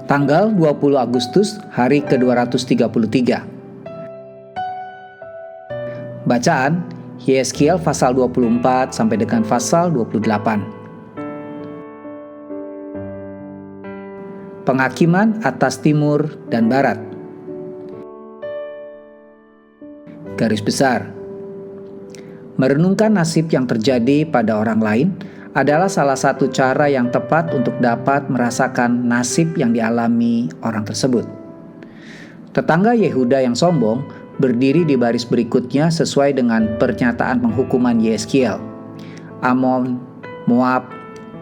Tanggal 20 Agustus, hari ke-233. Bacaan Yeskiel pasal 24 sampai dengan pasal 28. Penghakiman atas timur dan barat. Garis besar. Merenungkan nasib yang terjadi pada orang lain adalah salah satu cara yang tepat untuk dapat merasakan nasib yang dialami orang tersebut. Tetangga Yehuda yang sombong berdiri di baris berikutnya sesuai dengan pernyataan penghukuman Yeskiel. Amon, Moab,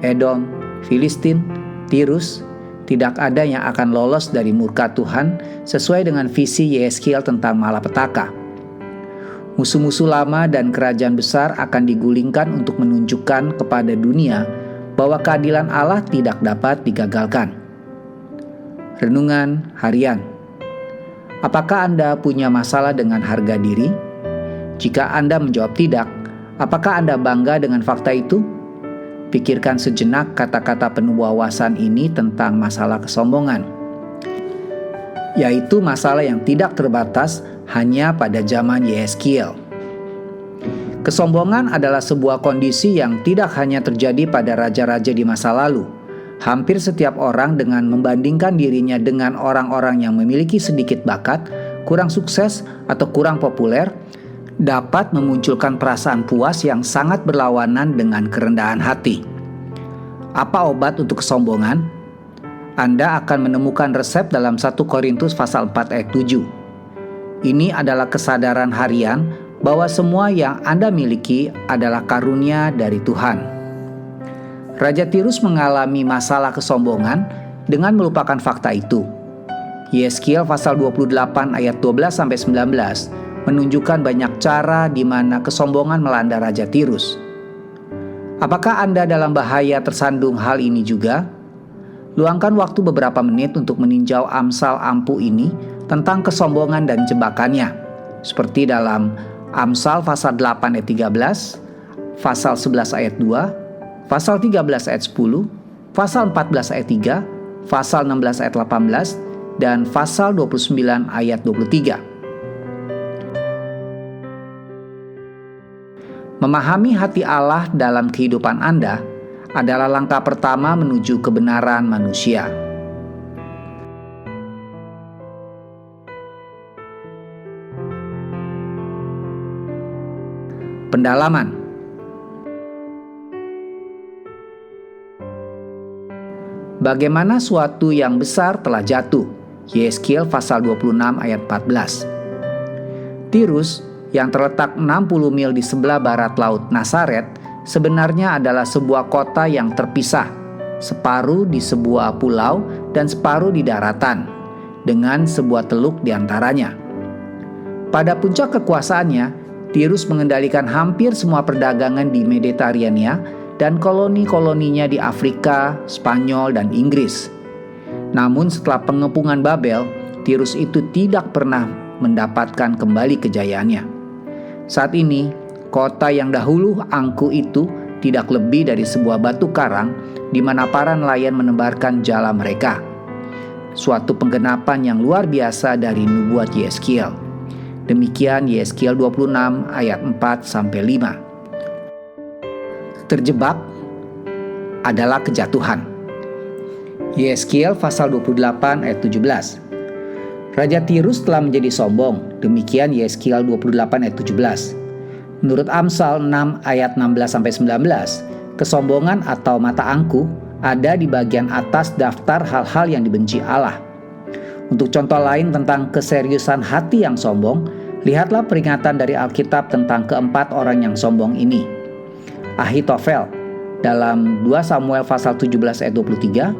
Edom, Filistin, Tirus, tidak ada yang akan lolos dari murka Tuhan sesuai dengan visi Yeskiel tentang malapetaka. Musuh-musuh lama dan kerajaan besar akan digulingkan untuk menunjukkan kepada dunia bahwa keadilan Allah tidak dapat digagalkan. Renungan harian. Apakah Anda punya masalah dengan harga diri? Jika Anda menjawab tidak, apakah Anda bangga dengan fakta itu? Pikirkan sejenak kata-kata penuh wawasan ini tentang masalah kesombongan, yaitu masalah yang tidak terbatas hanya pada zaman Yeskiel. Kesombongan adalah sebuah kondisi yang tidak hanya terjadi pada raja-raja di masa lalu. Hampir setiap orang dengan membandingkan dirinya dengan orang-orang yang memiliki sedikit bakat, kurang sukses, atau kurang populer, dapat memunculkan perasaan puas yang sangat berlawanan dengan kerendahan hati. Apa obat untuk kesombongan? Anda akan menemukan resep dalam 1 Korintus pasal 4 ayat 7. Ini adalah kesadaran harian bahwa semua yang Anda miliki adalah karunia dari Tuhan. Raja Tirus mengalami masalah kesombongan dengan melupakan fakta itu. Yeskiel pasal 28 ayat 12-19 menunjukkan banyak cara di mana kesombongan melanda Raja Tirus. Apakah Anda dalam bahaya tersandung hal ini juga? Luangkan waktu beberapa menit untuk meninjau Amsal ampuh ini tentang kesombongan dan jebakannya, seperti dalam Amsal pasal 8 ayat 13, pasal 11 ayat 2, pasal 13 ayat 10, pasal 14 ayat 3, pasal 16 ayat 18, dan pasal 29 ayat 23. Memahami hati Allah dalam kehidupan Anda adalah langkah pertama menuju kebenaran manusia. Pendalaman. Bagaimana suatu yang besar telah jatuh? Yeskiel pasal 26 ayat 14. Tirus yang terletak 60 mil di sebelah barat laut Nasaret sebenarnya adalah sebuah kota yang terpisah, separuh di sebuah pulau dan separuh di daratan, dengan sebuah teluk di antaranya. Pada puncak kekuasaannya, Tirus mengendalikan hampir semua perdagangan di Mediterania dan koloni-koloninya di Afrika, Spanyol, dan Inggris. Namun setelah pengepungan Babel, Tirus itu tidak pernah mendapatkan kembali kejayaannya. Saat ini, kota yang dahulu angkuh itu tidak lebih dari sebuah batu karang di mana para nelayan menebarkan jala mereka. Suatu penggenapan yang luar biasa dari nubuat Yeskiel. Demikian Yeskiel 26 ayat 4-5. Terjebak adalah kejatuhan. Yeskiel pasal 28 ayat 17. Raja Tirus telah menjadi sombong. Demikian Yeskiel 28 ayat 17. Menurut Amsal 6 ayat 16-19, kesombongan atau mata angkuh ada di bagian atas daftar hal-hal yang dibenci Allah. Untuk contoh lain tentang keseriusan hati yang sombong, lihatlah peringatan dari Alkitab tentang keempat orang yang sombong ini. Ahitofel dalam 2 Samuel pasal 17 ayat 23,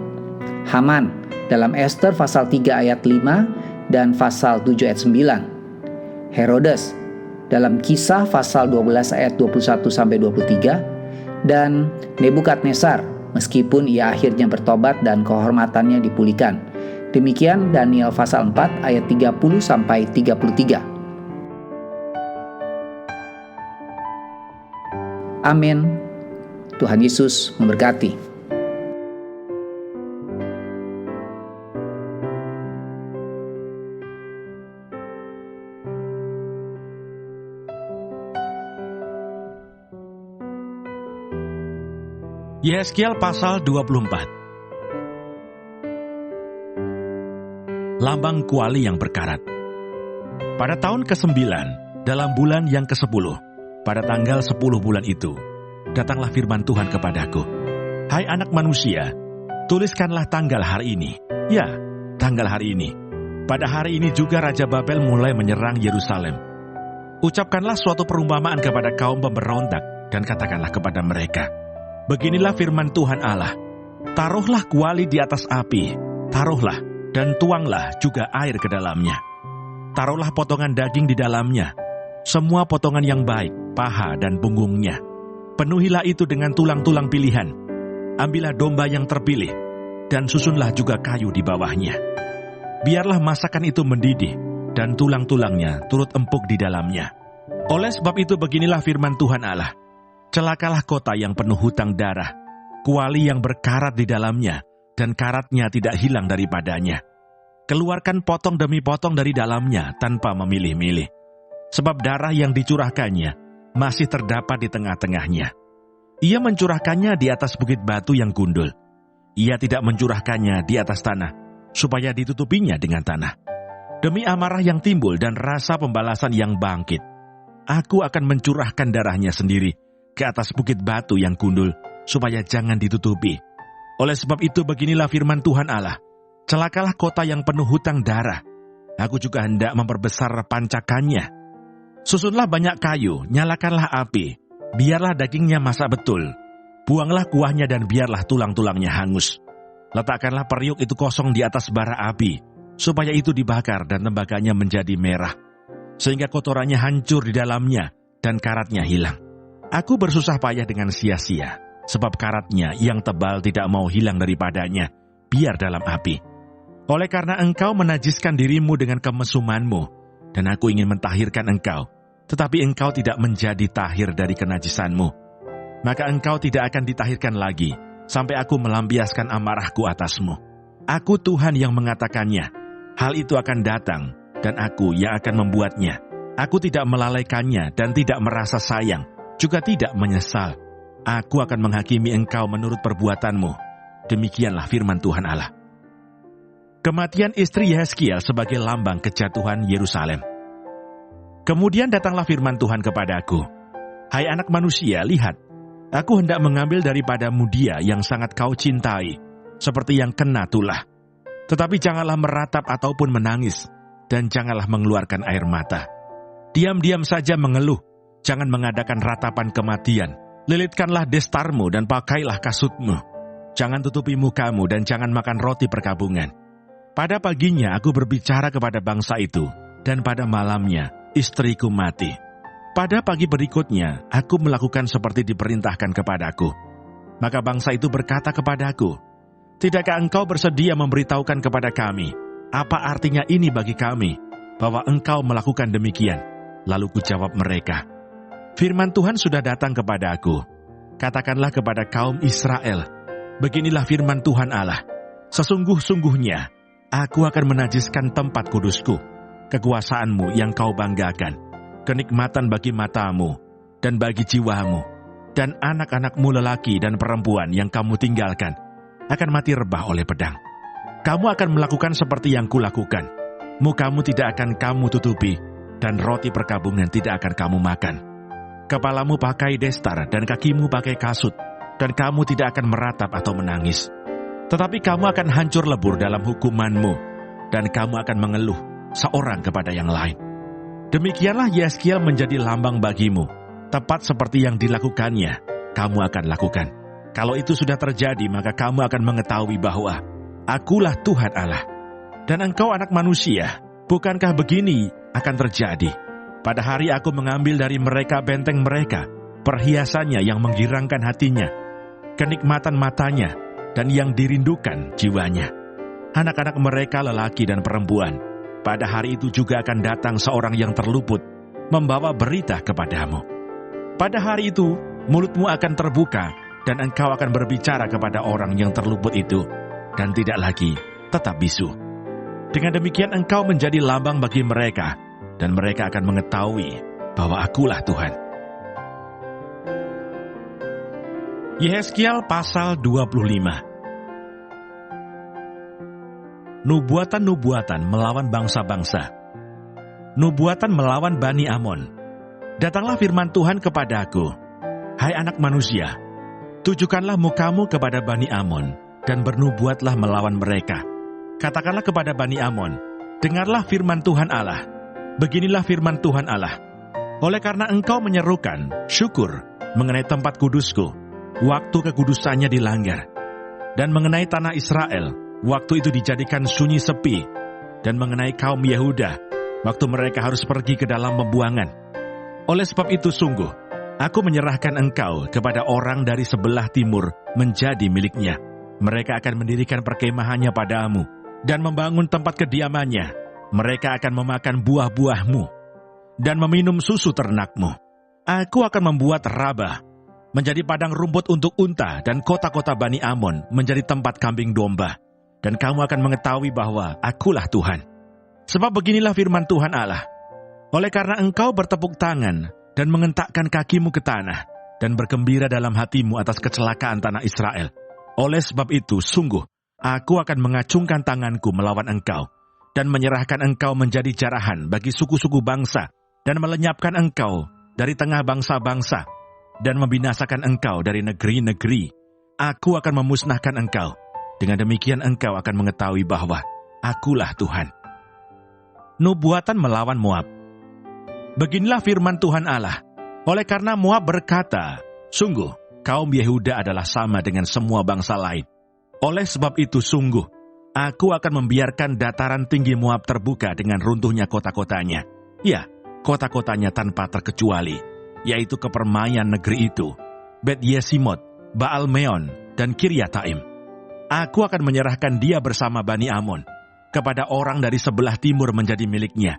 Haman dalam Ester pasal 3 ayat 5 dan pasal 7 ayat 9, Herodes dalam Kisah pasal 12 ayat 21-23, dan Nebukadnezar meskipun ia akhirnya bertobat dan kehormatannya dipulihkan. Demikian Daniel pasal 4 ayat 30-33. Amin. Tuhan Yesus memberkati. Yehezkiel pasal 24. Lambang kuali yang berkarat. Pada tahun ke-9, dalam bulan yang ke-10, pada tanggal 10 bulan itu, datanglah firman Tuhan kepadaku. Hai anak manusia, tuliskanlah tanggal hari ini. Ya, tanggal hari ini. Pada hari ini juga Raja Babel mulai menyerang Yerusalem. Ucapkanlah suatu perumpamaan kepada kaum pemberontak dan katakanlah kepada mereka, beginilah firman Tuhan Allah. Taruhlah kuali di atas api, taruhlah dan tuanglah juga air ke dalamnya. Taruhlah potongan daging di dalamnya, semua potongan yang baik, paha dan punggungnya. Penuhilah itu dengan tulang-tulang pilihan. Ambillah domba yang terpilih, dan susunlah juga kayu di bawahnya. Biarlah masakan itu mendidih, dan tulang-tulangnya turut empuk di dalamnya. Oleh sebab itu beginilah firman Tuhan Allah. Celakalah kota yang penuh hutang darah, kuali yang berkarat di dalamnya, dan karatnya tidak hilang daripadanya. Keluarkan potong demi potong dari dalamnya tanpa memilih-milih. Sebab darah yang dicurahkannya masih terdapat di tengah-tengahnya. Ia mencurahkannya di atas bukit batu yang gundul. Ia tidak mencurahkannya di atas tanah, supaya ditutupinya dengan tanah. Demi amarah yang timbul dan rasa pembalasan yang bangkit, aku akan mencurahkan darahnya sendiri ke atas bukit batu yang gundul, supaya jangan ditutupi. Oleh sebab itu beginilah firman Tuhan Allah. Celakalah kota yang penuh hutang darah. Aku juga hendak memperbesar pancakannya. Susunlah banyak kayu, nyalakanlah api. Biarlah dagingnya masak betul. Buanglah kuahnya dan biarlah tulang-tulangnya hangus. Letakkanlah periuk itu kosong di atas bara api, supaya itu dibakar dan tembaganya menjadi merah, sehingga kotorannya hancur di dalamnya dan karatnya hilang. Aku bersusah payah dengan sia-sia, sebab karatnya yang tebal tidak mau hilang daripadanya, biar dalam api. Oleh karena engkau menajiskan dirimu dengan kemesumanmu, dan aku ingin mentahirkan engkau, tetapi engkau tidak menjadi tahir dari kenajisanmu, maka engkau tidak akan ditahirkan lagi, sampai aku melampiaskan amarahku atasmu. Aku Tuhan yang mengatakannya. Hal itu akan datang, dan aku yang akan membuatnya. Aku tidak melalaikannya dan tidak merasa sayang, juga tidak menyesal. Aku akan menghakimi engkau menurut perbuatanmu. Demikianlah firman Tuhan Allah. Kematian istri Yehezkiel sebagai lambang kejatuhan Yerusalem. Kemudian datanglah firman Tuhan kepadaku. Hai anak manusia, lihat, aku hendak mengambil daripadamu dia yang sangat kau cintai, seperti yang kena tulah. Tetapi janganlah meratap ataupun menangis, dan janganlah mengeluarkan air mata. Diam-diam saja mengeluh, jangan mengadakan ratapan kematian. Lilitkanlah destarmu dan pakailah kasutmu. Jangan tutupi mukamu dan jangan makan roti perkabungan. Pada paginya aku berbicara kepada bangsa itu, dan pada malamnya istriku mati. Pada pagi berikutnya aku melakukan seperti diperintahkan kepadaku. Maka bangsa itu berkata kepadaku, tidakkah engkau bersedia memberitahukan kepada kami, apa artinya ini bagi kami, bahwa engkau melakukan demikian? Lalu kujawab mereka, firman Tuhan sudah datang kepada aku. Katakanlah kepada kaum Israel, beginilah firman Tuhan Allah. Sesungguh-sungguhnya, aku akan menajiskan tempat kudusku, kekuasaanmu yang kau banggakan, kenikmatan bagi matamu dan bagi jiwamu, dan anak-anakmu lelaki dan perempuan yang kamu tinggalkan akan mati rebah oleh pedang. Kamu akan melakukan seperti yang kulakukan. Mukamu tidak akan kamu tutupi, dan roti perkabungan tidak akan kamu makan. Kepalamu pakai destar dan kakimu pakai kasut, dan kamu tidak akan meratap atau menangis. Tetapi kamu akan hancur lebur dalam hukumanmu, dan kamu akan mengeluh seorang kepada yang lain. Demikianlah Yehezkiel menjadi lambang bagimu, tepat seperti yang dilakukannya, kamu akan lakukan. Kalau itu sudah terjadi, maka kamu akan mengetahui bahwa akulah Tuhan Allah. Dan engkau anak manusia, bukankah begini akan terjadi? Pada hari aku mengambil dari mereka benteng mereka, perhiasannya yang menggirangkan hatinya, kenikmatan matanya, dan yang dirindukan jiwanya. Anak-anak mereka lelaki dan perempuan, pada hari itu juga akan datang seorang yang terluput, membawa berita kepadamu. Pada hari itu, mulutmu akan terbuka, dan engkau akan berbicara kepada orang yang terluput itu, dan tidak lagi tetap bisu. Dengan demikian engkau menjadi lambang bagi mereka, dan mereka akan mengetahui bahwa akulah Tuhan. Yehezkiel pasal 25. Nubuatan-nubuatan melawan bangsa-bangsa. Nubuatan melawan Bani Amon. Datanglah firman Tuhan kepadaku, hai anak manusia, tujukanlah mukamu kepada Bani Amon, dan bernubuatlah melawan mereka. Katakanlah kepada Bani Amon, dengarlah firman Tuhan Allah. Beginilah firman Tuhan Allah. Oleh karena engkau menyerukan syukur mengenai tempat kudusku, waktu kekudusannya dilanggar, dan mengenai tanah Israel, waktu itu dijadikan sunyi sepi, dan mengenai kaum Yehuda, waktu mereka harus pergi ke dalam pembuangan. Oleh sebab itu sungguh, aku menyerahkan engkau kepada orang dari sebelah timur menjadi miliknya. Mereka akan mendirikan perkemahannya padamu, dan membangun tempat kediamannya. Mereka akan memakan buah-buahmu, dan meminum susu ternakmu. Aku akan membuat Rabah menjadi padang rumput untuk unta, dan kota-kota Bani Amon menjadi tempat kambing domba. Dan kamu akan mengetahui bahwa akulah Tuhan. Sebab beginilah firman Tuhan Allah. Oleh karena engkau bertepuk tangan dan mengentakkan kakimu ke tanah, dan bergembira dalam hatimu atas kecelakaan tanah Israel. Oleh sebab itu, sungguh, aku akan mengacungkan tanganku melawan engkau, dan menyerahkan engkau menjadi jarahan bagi suku-suku bangsa, dan melenyapkan engkau dari tengah bangsa-bangsa, dan membinasakan engkau dari negeri-negeri. Aku akan memusnahkan engkau. Dengan demikian engkau akan mengetahui bahwa akulah Tuhan. Nubuatan melawan Moab. Beginilah firman Tuhan Allah. Oleh karena Moab berkata, sungguh, kaum Yehuda adalah sama dengan semua bangsa lain. Oleh sebab itu sungguh, aku akan membiarkan dataran tinggi Moab terbuka dengan runtuhnya kota-kotanya. Ya, kota-kotanya tanpa terkecuali, yaitu kepermaian negeri itu, Bet Yesimot, Baal Meon, dan Kiryataim. Aku akan menyerahkan dia bersama Bani Amon kepada orang dari sebelah timur menjadi miliknya,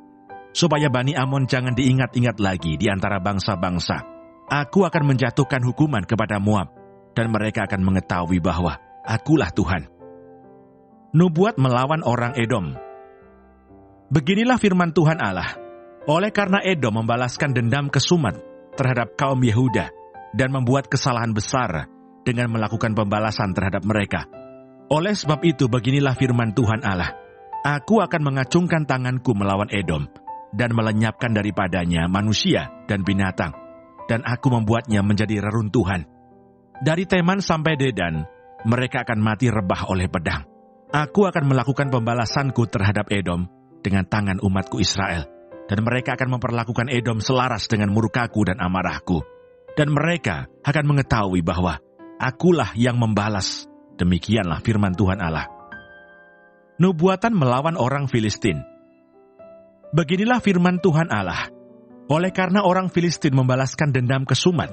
supaya Bani Amon jangan diingat-ingat lagi di antara bangsa-bangsa. Aku akan menjatuhkan hukuman kepada Moab, dan mereka akan mengetahui bahwa akulah Tuhan. Nubuat melawan orang Edom. Beginilah firman Tuhan Allah. Oleh karena Edom membalaskan dendam kesumat terhadap kaum Yehuda, dan membuat kesalahan besar dengan melakukan pembalasan terhadap mereka. Oleh sebab itu beginilah firman Tuhan Allah. Aku akan mengacungkan tanganku melawan Edom, dan melenyapkan daripadanya manusia dan binatang, dan aku membuatnya menjadi reruntuhan. Dari Teman sampai Dedan, mereka akan mati rebah oleh pedang. Aku akan melakukan pembalasanku terhadap Edom dengan tangan umatku Israel, dan mereka akan memperlakukan Edom selaras dengan murkaku dan amarahku. Dan mereka akan mengetahui bahwa akulah yang membalas. Demikianlah firman Tuhan Allah. Nubuatan melawan orang Filistin. Beginilah firman Tuhan Allah. Oleh karena orang Filistin membalaskan dendam kesumat,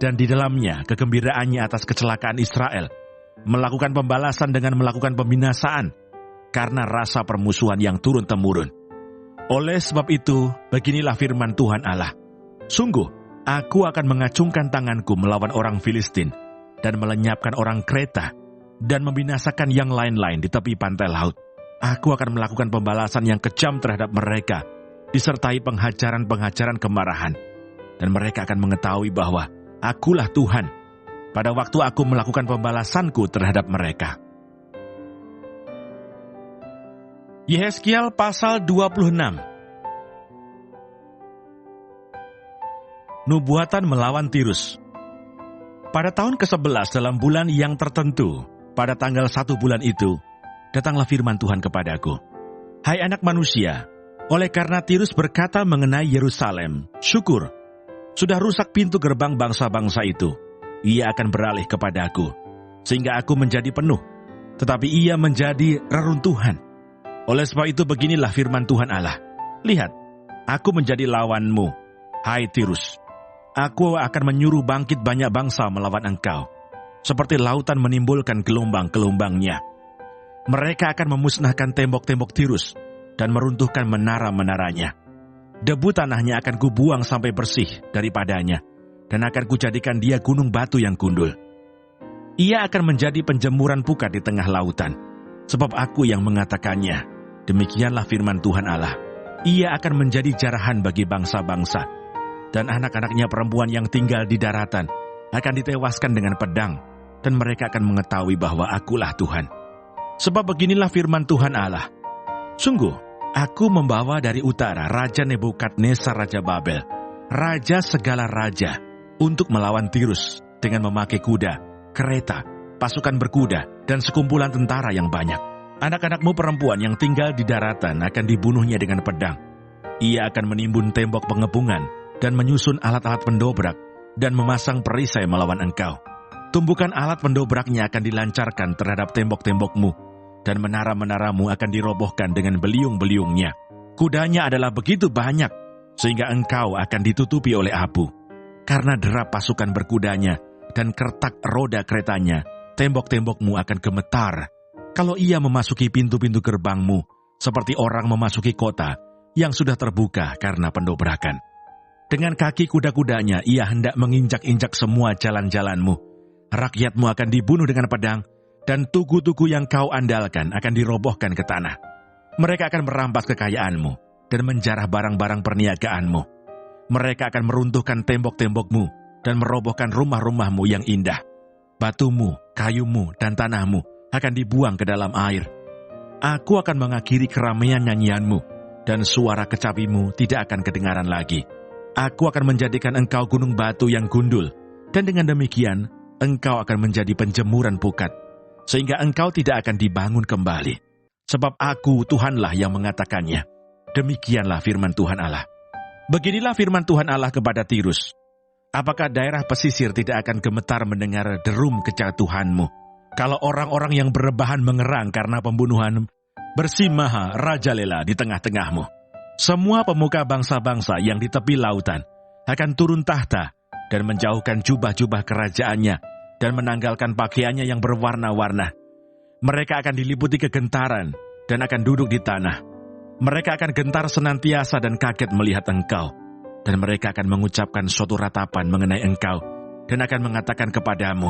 dan di dalamnya kegembiraannya atas kecelakaan Israel, melakukan pembalasan dengan melakukan pembinasaan, karena rasa permusuhan yang turun-temurun. Oleh sebab itu, beginilah firman Tuhan Allah. Sungguh, aku akan mengacungkan tanganku melawan orang Filistin, dan melenyapkan orang Kreta, dan membinasakan yang lain-lain di tepi pantai laut. Aku akan melakukan pembalasan yang kejam terhadap mereka, disertai penghajaran-penghajaran kemarahan. Dan mereka akan mengetahui bahwa akulah Tuhan, pada waktu aku melakukan pembalasanku terhadap mereka. Yehezkiel pasal 26. Nubuatan melawan Tirus. Pada tahun ke-11 dalam bulan yang tertentu, pada tanggal 1 bulan itu, datanglah firman Tuhan kepadaku. Hai anak manusia, oleh karena Tirus berkata mengenai Yerusalem, syukur, sudah rusak pintu gerbang bangsa-bangsa itu, ia akan beralih kepadaku, sehingga aku menjadi penuh, tetapi ia menjadi reruntuhan. Oleh sebab itu beginilah firman Tuhan Allah. Lihat, aku menjadi lawanmu, hai Tirus. Aku akan menyuruh bangkit banyak bangsa melawan engkau, seperti lautan menimbulkan gelombang-gelombangnya. Mereka akan memusnahkan tembok-tembok Tirus dan meruntuhkan menara-menaranya. Debu tanahnya akan kubuang sampai bersih daripadanya, dan akan kujadikan dia gunung batu yang gundul. Ia akan menjadi penjemuran pukat di tengah lautan, sebab aku yang mengatakannya. Demikianlah firman Tuhan Allah. Ia akan menjadi jarahan bagi bangsa-bangsa, dan anak-anaknya perempuan yang tinggal di daratan akan ditewaskan dengan pedang, dan mereka akan mengetahui bahwa Akulah Tuhan. Sebab beginilah firman Tuhan Allah. Sungguh, Aku membawa dari utara Raja Nebukadnezar Raja Babel, raja segala raja, untuk melawan Tirus dengan memakai kuda, kereta, pasukan berkuda, dan sekumpulan tentara yang banyak. Anak-anakmu perempuan yang tinggal di daratan akan dibunuhnya dengan pedang. Ia akan menimbun tembok pengepungan dan menyusun alat-alat pendobrak dan memasang perisai melawan engkau. Tumbukan alat pendobraknya akan dilancarkan terhadap tembok-tembokmu, dan menara-menaramu akan dirobohkan dengan beliung-beliungnya. Kudanya adalah begitu banyak, sehingga engkau akan ditutupi oleh abu. Karena derap pasukan berkudanya dan kertak roda keretanya, tembok-tembokmu akan gemetar. Kalau ia memasuki pintu-pintu gerbangmu, seperti orang memasuki kota yang sudah terbuka karena pendobrakan. Dengan kaki kuda-kudanya, ia hendak menginjak-injak semua jalan-jalanmu. Rakyatmu akan dibunuh dengan pedang, dan tugu-tugu yang kau andalkan akan dirobohkan ke tanah. Mereka akan merampas kekayaanmu dan menjarah barang-barang perniagaanmu. Mereka akan meruntuhkan tembok-tembokmu dan merobohkan rumah-rumahmu yang indah. Batumu, kayumu, dan tanahmu akan dibuang ke dalam air. Aku akan mengakhiri keramaian nyanyianmu, dan suara kecapimu tidak akan kedengaran lagi. Aku akan menjadikan engkau gunung batu yang gundul, dan dengan demikian engkau akan menjadi penjemuran pukat, sehingga engkau tidak akan dibangun kembali. Sebab Aku, Tuhanlah yang mengatakannya. Demikianlah firman Tuhan Allah. Beginilah firman Tuhan Allah kepada Tirus. Apakah daerah pesisir tidak akan gemetar mendengar derum kejatuhanmu? Kalau orang-orang yang berebahan mengerang karena pembunuhan, bersimaha rajalela di tengah-tengahmu. Semua pemuka bangsa-bangsa yang di tepi lautan akan turun tahta dan menjauhkan jubah-jubah kerajaannya dan menanggalkan pakaiannya yang berwarna-warna. Mereka akan diliputi kegentaran dan akan duduk di tanah. Mereka akan gentar senantiasa dan kaget melihat engkau. Dan mereka akan mengucapkan suatu ratapan mengenai engkau dan akan mengatakan kepadamu,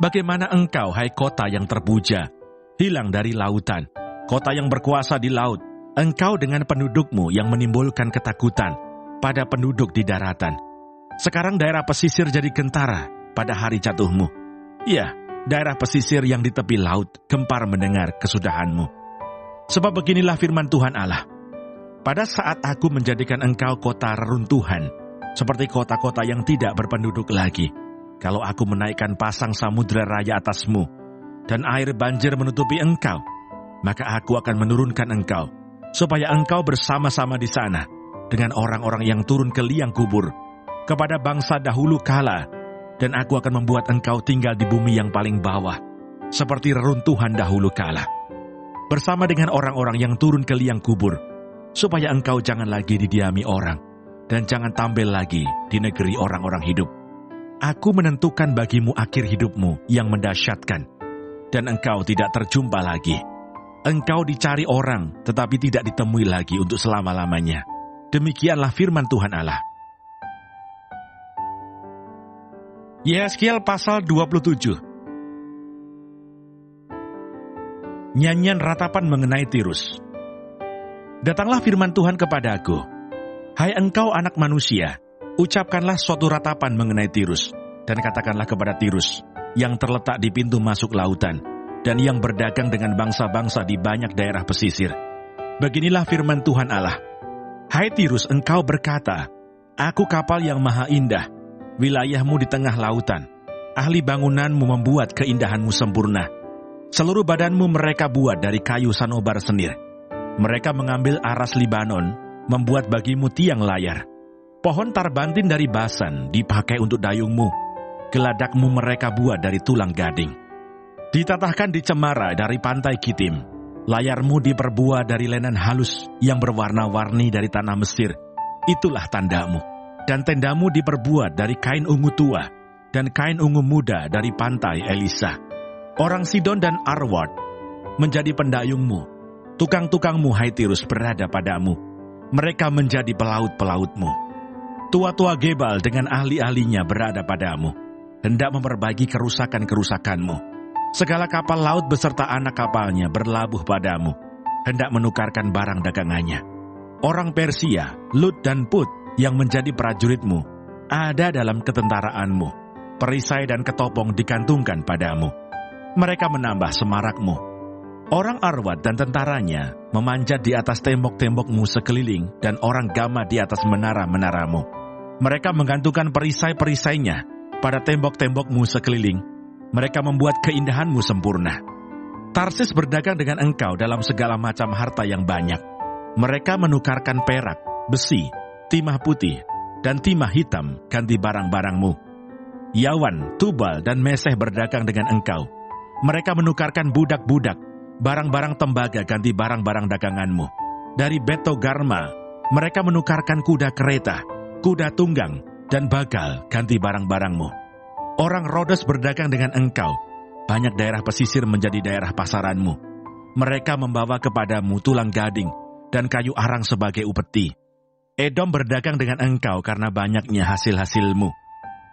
bagaimana engkau, hai kota yang terpuja, hilang dari lautan, kota yang berkuasa di laut, engkau dengan pendudukmu yang menimbulkan ketakutan pada penduduk di daratan. Sekarang daerah pesisir jadi gentara pada hari jatuhmu. Ya, daerah pesisir yang di tepi laut gempar mendengar kesudahanmu. Sebab beginilah firman Tuhan Allah. Pada saat Aku menjadikan engkau kota reruntuhan, seperti kota-kota yang tidak berpenduduk lagi, kalau Aku menaikkan pasang samudera raya atasmu, dan air banjir menutupi engkau, maka Aku akan menurunkan engkau, supaya engkau bersama-sama di sana, dengan orang-orang yang turun ke liang kubur, kepada bangsa dahulu kala, dan Aku akan membuat engkau tinggal di bumi yang paling bawah, seperti reruntuhan dahulu kala, bersama dengan orang-orang yang turun ke liang kubur, supaya engkau jangan lagi didiami orang, dan jangan tampil lagi di negeri orang-orang hidup. Aku menentukan bagimu akhir hidupmu yang mendahsyatkan, dan engkau tidak terjumpa lagi. Engkau dicari orang, tetapi tidak ditemui lagi untuk selama-lamanya. Demikianlah firman Tuhan Allah. Yehezkiel pasal 27. Nyanyian ratapan mengenai Tirus. Datanglah firman Tuhan kepadaku, hai engkau anak manusia, ucapkanlah suatu ratapan mengenai Tirus, dan katakanlah kepada Tirus, yang terletak di pintu masuk lautan, dan yang berdagang dengan bangsa-bangsa di banyak daerah pesisir. Beginilah firman Tuhan Allah. Hai Tirus, engkau berkata, Aku kapal yang maha indah, wilayahmu di tengah lautan, ahli bangunanmu membuat keindahanmu sempurna. Seluruh badanmu mereka buat dari kayu sanobar senir. Mereka mengambil aras Libanon, membuat bagimu tiang layar. Pohon tarbantin dari Basan dipakai untuk dayungmu. Geladakmu mereka buat dari tulang gading. Ditatahkan di cemara dari pantai Kitim. Layarmu diperbuat dari lenan halus yang berwarna-warni dari tanah Mesir. Itulah tandamu. Dan tendamu diperbuat dari kain ungu tua dan kain ungu muda dari pantai Elisa. Orang Sidon dan Arwad menjadi pendayungmu. Tukang-tukangmu, hai Tirus, berada padamu. Mereka menjadi pelaut-pelautmu. Tua-tua Gebal dengan ahli-ahlinya berada padamu, hendak memperbaiki kerusakan-kerusakanmu. Segala kapal laut beserta anak kapalnya berlabuh padamu, hendak menukarkan barang dagangannya. Orang Persia, Lut dan Put yang menjadi prajuritmu, ada dalam ketentaraanmu. perisai dan ketopong digantungkan padamu. Mereka menambah semarakmu. Orang Arwad dan tentaranya memanjat di atas tembok-tembokmu sekeliling dan orang Gama di atas menara-menaramu. Mereka menggantungkan perisai-perisainya pada tembok-tembokmu sekeliling. Mereka membuat keindahanmu sempurna. Tarsis berdagang dengan engkau dalam segala macam harta yang banyak. Mereka menukarkan perak, besi, timah putih, dan timah hitam ganti barang-barangmu. Yawan, Tubal, dan Meseh berdagang dengan engkau. Mereka menukarkan budak-budak, barang-barang tembaga ganti barang-barang daganganmu. Dari Betogarma, mereka menukarkan kuda kereta, kuda tunggang, dan bagal ganti barang-barangmu. Orang Rodes berdagang dengan engkau. Banyak daerah pesisir menjadi daerah pasaranmu. Mereka membawa kepadamu tulang gading dan kayu arang sebagai upeti. Edom berdagang dengan engkau karena banyaknya hasil-hasilmu.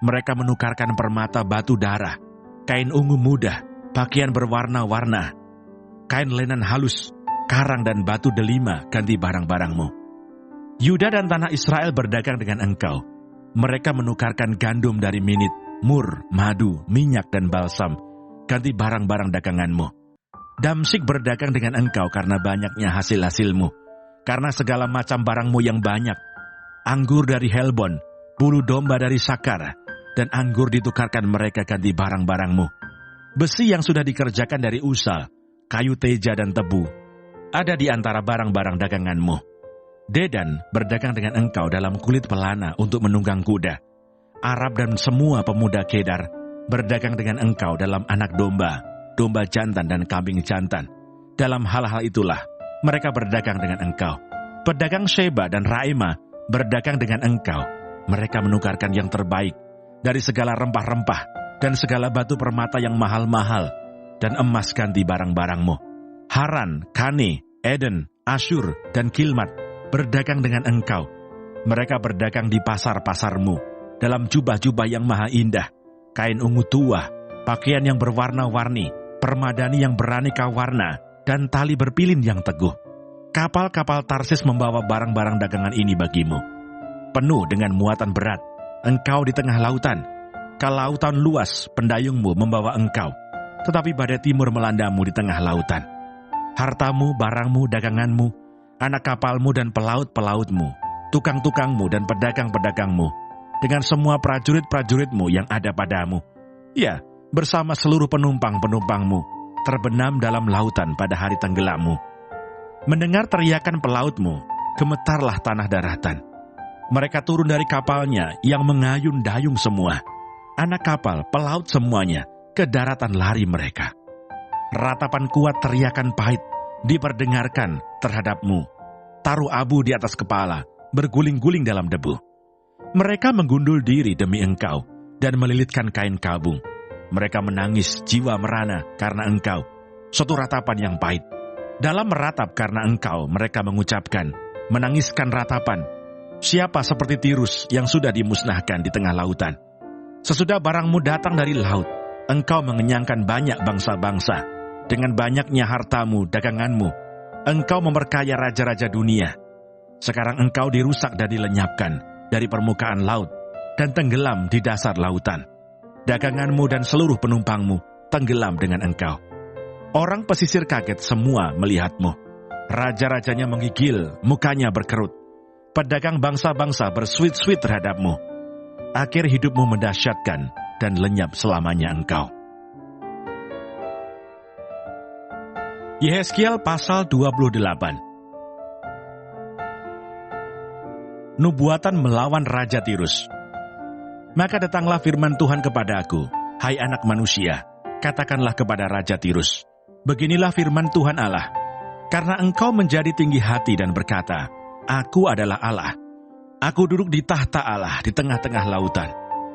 Mereka menukarkan permata batu darah, kain ungu muda, pakaian berwarna-warna, kain lenan halus, karang dan batu delima ganti barang-barangmu. Yuda dan tanah Israel berdagang dengan engkau. Mereka menukarkan gandum dari Minit, mur, madu, minyak dan balsam ganti barang-barang daganganmu. Damsik berdagang dengan engkau karena banyaknya hasil-hasilmu, karena segala macam barangmu yang banyak. Anggur dari Helbon, bulu domba dari Sakar, dan anggur ditukarkan mereka ganti barang-barangmu. Besi yang sudah dikerjakan dari Usa, kayu teja dan tebu, ada di antara barang-barang daganganmu. Dedan berdagang dengan engkau dalam kulit pelana untuk menunggang kuda. Arab dan semua pemuda Kedar berdagang dengan engkau dalam anak domba, domba jantan dan kambing jantan. Dalam hal-hal itulah mereka berdagang dengan engkau. Pedagang Sheba dan Raima berdagang dengan engkau. Mereka menukarkan yang terbaik dari segala rempah-rempah dan segala batu permata yang mahal-mahal dan emas ganti barang-barangmu. Haran, Kane, Eden, Asyur, dan Kilmat berdagang dengan engkau. Mereka berdagang di pasar-pasarmu dalam jubah-jubah yang maha indah, kain ungu tua, pakaian yang berwarna-warni, permadani yang beraneka warna, dan tali berpilin yang teguh. Kapal-kapal Tarsis membawa barang-barang dagangan ini bagimu. Penuh dengan muatan berat, engkau di tengah lautan. Kelautan luas, pendayungmu membawa engkau, tetapi badai timur melandamu di tengah lautan. Hartamu, barangmu, daganganmu, anak kapalmu dan pelaut-pelautmu, tukang-tukangmu dan pedagang-pedagangmu, dengan semua prajurit-prajuritmu yang ada padamu, ya, bersama seluruh penumpang-penumpangmu, terbenam dalam lautan pada hari tenggelammu. Mendengar teriakan pelautmu, gemetarlah tanah daratan. Mereka turun dari kapalnya yang mengayun dayung semua. Anak kapal, pelaut semuanya, ke daratan lari mereka. Ratapan kuat teriakan pahit diperdengarkan terhadapmu. Taruh abu di atas kepala, berguling-guling dalam debu. Mereka menggundul diri demi engkau dan melilitkan kain kabung. Mereka menangis jiwa merana karena engkau, suatu ratapan yang pahit. Dalam meratap karena engkau, mereka mengucapkan, menangiskan ratapan. Siapa seperti Tirus yang sudah dimusnahkan di tengah lautan? Sesudah barangmu datang dari laut, engkau mengenyangkan banyak bangsa-bangsa. Dengan banyaknya hartamu, daganganmu, engkau memperkaya raja-raja dunia. Sekarang engkau dirusak dan dilenyapkan dari permukaan laut dan tenggelam di dasar lautan. Daganganmu dan seluruh penumpangmu tenggelam dengan engkau. Orang pesisir kaget semua melihatmu. Raja-rajanya menggigil, mukanya berkerut. Pedagang bangsa-bangsa bersuit-suit terhadapmu. Akhir hidupmu mendahsyatkan dan lenyap selamanya engkau. Yehezkiel pasal 28. Nubuatan melawan Raja Tirus. Maka datanglah firman Tuhan kepada aku, hai anak manusia, katakanlah kepada Raja Tirus, beginilah firman Tuhan Allah, karena engkau menjadi tinggi hati dan berkata, aku adalah Allah. Aku duduk di tahta Allah di tengah-tengah lautan.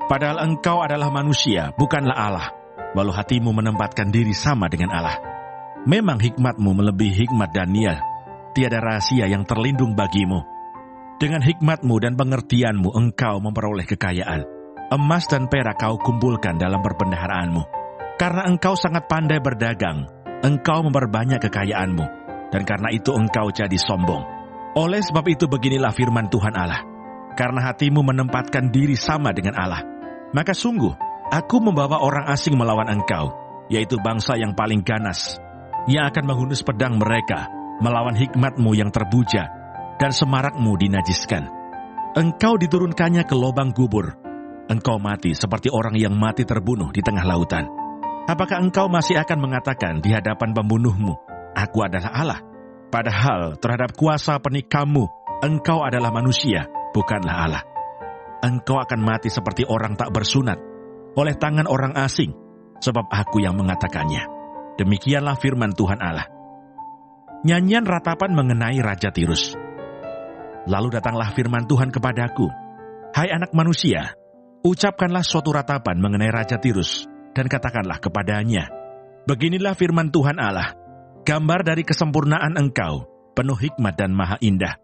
Padahal engkau adalah manusia, bukanlah Allah, walau hatimu menempatkan diri sama dengan Allah. Memang hikmatmu melebihi hikmat Daniel, tiada rahasia yang terlindung bagimu. Dengan hikmatmu dan pengertianmu engkau memperoleh kekayaan. Emas dan perak kau kumpulkan dalam perbendaharaanmu. Karena engkau sangat pandai berdagang, engkau memperbanyak kekayaanmu, dan karena itu engkau jadi sombong. Oleh sebab itu beginilah firman Tuhan Allah, karena hatimu menempatkan diri sama dengan Allah, maka sungguh Aku membawa orang asing melawan engkau, yaitu bangsa yang paling ganas, yang akan menghunus pedang mereka, melawan hikmat-Mu yang terbuja, dan semarak-Mu dinajiskan. Engkau diturunkannya ke lubang gubur. Engkau mati seperti orang yang mati terbunuh di tengah lautan. Apakah engkau masih akan mengatakan di hadapan pembunuhmu, Aku adalah Allah? Padahal terhadap kuasa penikam-Mu, engkau adalah manusia, bukanlah Allah. Engkau akan mati seperti orang tak bersunat, oleh tangan orang asing, sebab Aku yang mengatakannya. Demikianlah firman Tuhan Allah. Nyanyian ratapan mengenai Raja Tirus. Lalu datanglah firman Tuhan kepadaku, Hai anak manusia, ucapkanlah suatu ratapan mengenai Raja Tirus, dan katakanlah kepadanya, Beginilah firman Tuhan Allah, gambar dari kesempurnaan engkau, penuh hikmat dan maha indah.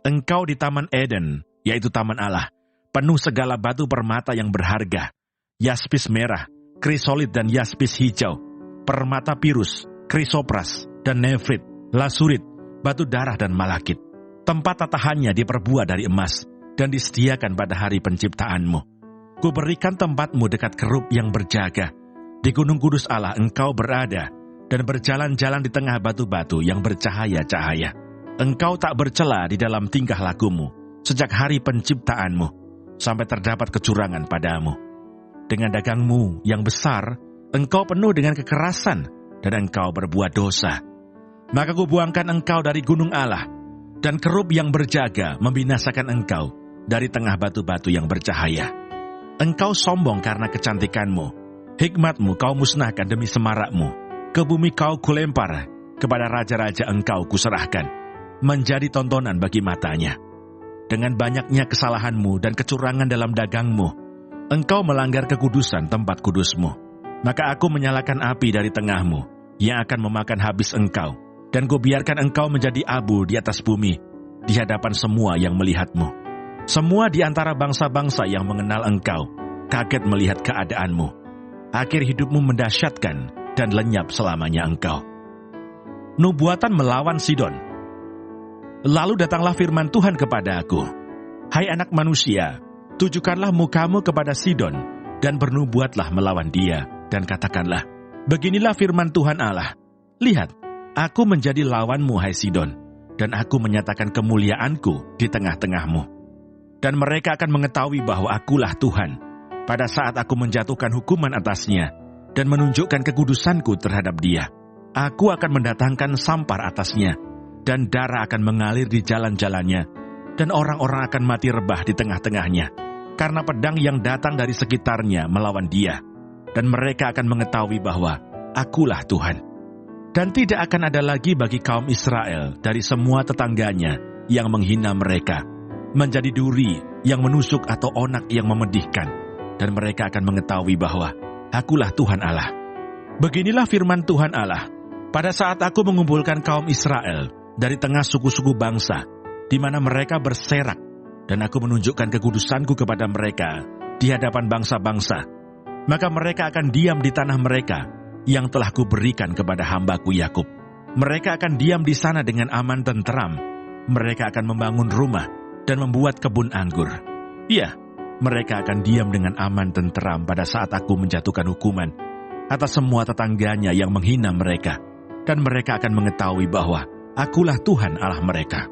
Engkau di Taman Eden, yaitu Taman Allah, penuh segala batu permata yang berharga, yaspis merah, krisolit dan yaspis hijau, permata pirus, krisopras, dan nefrit, lasurit, batu darah dan malakit. Tempat tatahannya diperbuat dari emas, dan disediakan pada hari penciptaan-Mu. Kuberikan tempat-Mu dekat kerub yang berjaga. Di gunung kudus Allah engkau berada, dan berjalan-jalan di tengah batu-batu yang bercahaya-cahaya. Engkau tak bercela di dalam tingkah lakumu, sejak hari penciptaan-Mu, sampai terdapat kecurangan padamu. Dengan dagangmu yang besar, engkau penuh dengan kekerasan, dan engkau berbuat dosa. Maka kubuangkan engkau dari gunung Allah, dan kerub yang berjaga membinasakan engkau dari tengah batu-batu yang bercahaya. Engkau sombong karena kecantikanmu, hikmatmu kau musnahkan demi semarakmu. Ke bumi kau kulempar, kepada raja-raja engkau kuserahkan, menjadi tontonan bagi matanya. Dengan banyaknya kesalahanmu dan kecurangan dalam dagangmu, engkau melanggar kekudusan tempat kudusmu. Maka aku menyalakan api dari tengahmu, yang akan memakan habis engkau, dan kubiarkan engkau menjadi abu di atas bumi, di hadapan semua yang melihatmu. Semua di antara bangsa-bangsa yang mengenal engkau, kaget melihat keadaanmu. Akhir hidupmu mendahsyatkan, dan lenyap selamanya engkau. Nubuatan melawan Sidon. Lalu datanglah firman Tuhan kepada aku, Hai anak manusia, tujukanlah mukamu kepada Sidon, dan bernubuatlah melawan dia, dan katakanlah, Beginilah firman Tuhan Allah, Lihat, aku menjadi lawanmu hai Sidon, dan aku menyatakan kemuliaanku di tengah-tengahmu. Dan mereka akan mengetahui bahwa akulah Tuhan, pada saat aku menjatuhkan hukuman atasnya, dan menunjukkan kekudusanku terhadap dia. Aku akan mendatangkan sampar atasnya, dan darah akan mengalir di jalan-jalannya, dan orang-orang akan mati rebah di tengah-tengahnya, karena pedang yang datang dari sekitarnya melawan dia. Dan mereka akan mengetahui bahwa akulah Tuhan. Dan tidak akan ada lagi bagi kaum Israel dari semua tetangganya yang menghina mereka, menjadi duri yang menusuk atau onak yang memedihkan. Dan mereka akan mengetahui bahwa akulah Tuhan Allah. Beginilah firman Tuhan Allah, pada saat aku mengumpulkan kaum Israel dari tengah suku-suku bangsa, di mana mereka berserak, dan aku menunjukkan kekudusanku kepada mereka di hadapan bangsa-bangsa, maka mereka akan diam di tanah mereka yang telah kuberikan kepada hambaku Yakub. Mereka akan diam di sana dengan aman tenteram. Mereka akan membangun rumah dan membuat kebun anggur. Iya, mereka akan diam dengan aman tenteram pada saat aku menjatuhkan hukuman atas semua tetangganya yang menghina mereka. Dan mereka akan mengetahui bahwa akulah Tuhan Allah mereka.